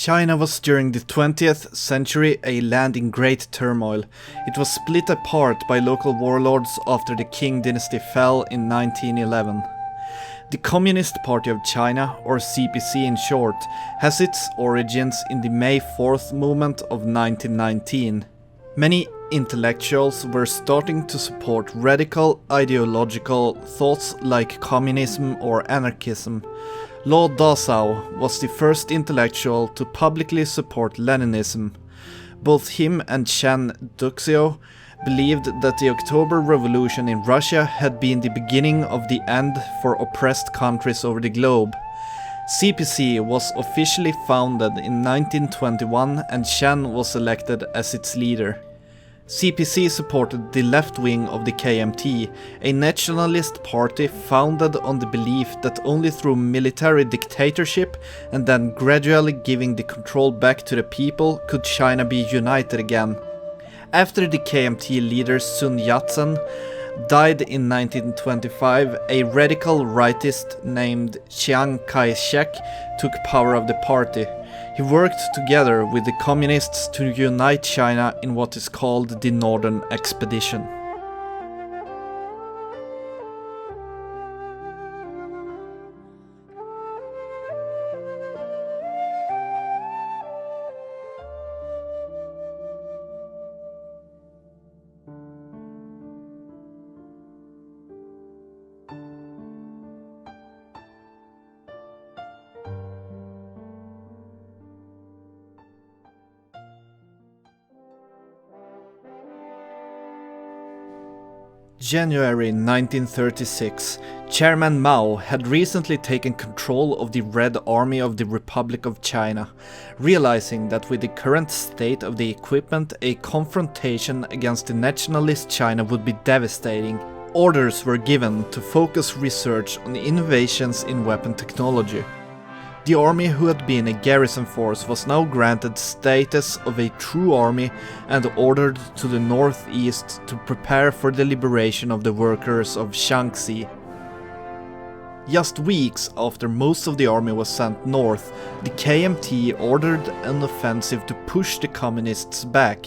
China was during the 20th century a land in great turmoil. It was split apart by local warlords after the Qing dynasty fell in 1911. The Communist Party of China, or CPC in short, has its origins in the May 4th movement of 1919. Many intellectuals were starting to support radical ideological thoughts like communism or anarchism. Lao Dazhao was the first intellectual to publicly support Leninism. Both him and Chen Duxiu believed that the October Revolution in Russia had been the beginning of the end for oppressed countries over the globe. CPC was officially founded in 1921 and Chen was elected as its leader. CPC supported the left wing of the KMT, a nationalist party founded on the belief that only through military dictatorship and then gradually giving the control back to the people could China be united again. After the KMT leader Sun Yat-sen died in 1925, a radical rightist named Chiang Kai-shek took power of the party. He worked together with the communists to unite China in what is called the Northern Expedition. January 1936, Chairman Mao had recently taken control of the Red Army of the Republic of China, realizing that with the current state of the equipment, a confrontation against the nationalist China would be devastating. Orders were given to focus research on innovations in weapon technology. The army, who had been a garrison force, was now granted status of a true army and ordered to the northeast to prepare for the liberation of the workers of Shaanxi. Just weeks after most of the army was sent north, the KMT ordered an offensive to push the communists back.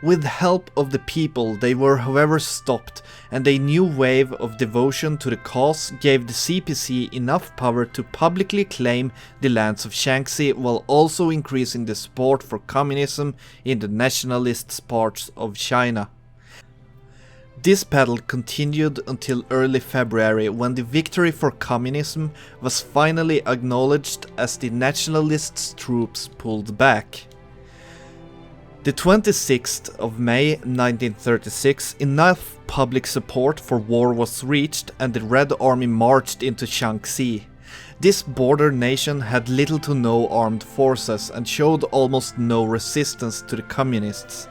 With help of the people, they were however stopped, and a new wave of devotion to the cause gave the CPC enough power to publicly claim the lands of Shaanxi while also increasing the support for communism in the nationalist parts of China. This battle continued until early February, when the victory for communism was finally acknowledged as the nationalists' troops pulled back. The 26th of May 1936, enough public support for war was reached and the Red Army marched into Shaanxi. This border nation had little to no armed forces and showed almost no resistance to the communists.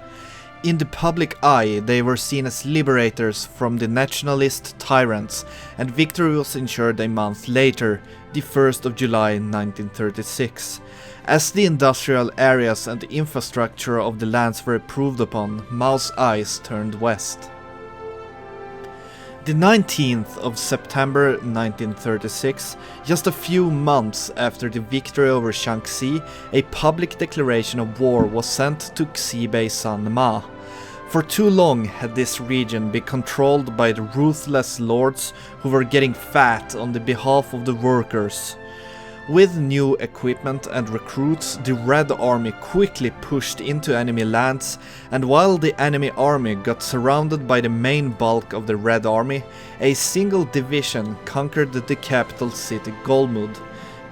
In the public eye, they were seen as liberators from the nationalist tyrants, and victory was ensured a month later, the 1st of July 1936. As the industrial areas and the infrastructure of the lands were improved upon, Mao's eyes turned west. The 19th of September 1936, just a few months after the victory over Shaanxi, a public declaration of war was sent to Xibei's son Ma. For too long had this region been controlled by the ruthless lords who were getting fat on the behalf of the workers. With new equipment and recruits, the Red Army quickly pushed into enemy lands, and while the enemy army got surrounded by the main bulk of the Red Army, a single division conquered the capital city Golmud.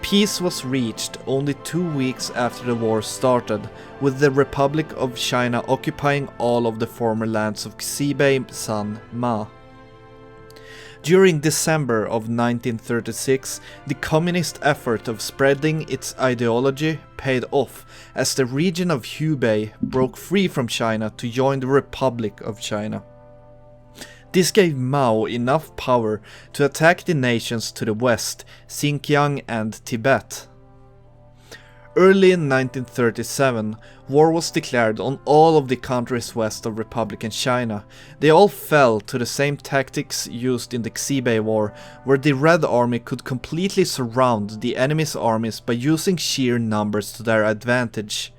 Peace was reached only 2 weeks after the war started, with the Republic of China occupying all of the former lands of Xibei's son Ma. During December of 1936, the communist effort of spreading its ideology paid off as the region of Hubei broke free from China to join the Republic of China. This gave Mao enough power to attack the nations to the west, Xinjiang and Tibet. Early in 1937, war was declared on all of the countries west of Republican China. They all fell to the same tactics used in the Xibei War, where the Red Army could completely surround the enemy's armies by using sheer numbers to their advantage.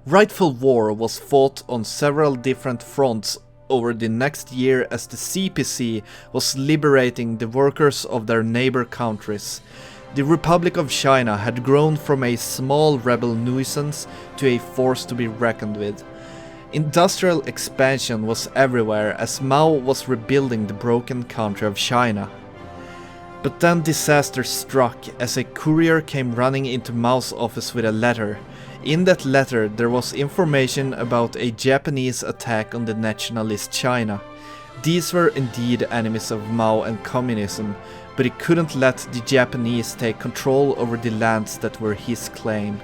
Rightful war was fought on several different fronts over the next year as the CPC was liberating the workers of their neighbor countries. The Republic of China had grown from a small rebel nuisance to a force to be reckoned with. Industrial expansion was everywhere as Mao was rebuilding the broken country of China. But then disaster struck as a courier came running into Mao's office with a letter. In that letter there was information about a Japanese attack on the nationalist China. These were indeed enemies of Mao and communism, but he couldn't let the Japanese take control over the lands that were his claim.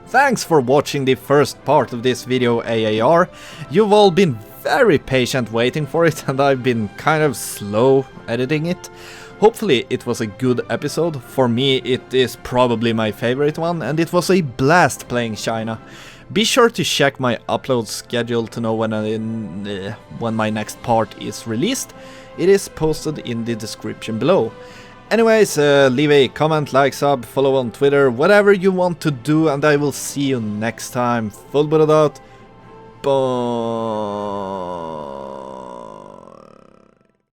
Thanks for watching the first part of this video, AAR. You've all been very patient waiting for it, and I've been kind of slow editing it. Hopefully it was a good episode. For me it is probably my favorite one, and it was a blast playing China. Be sure to check my upload schedule to know when my next part is released. It is posted in the description below. Anyways, leave a comment, like, sub, follow on Twitter, whatever you want to do, and I will see you next time. Fullbordad out. Bye.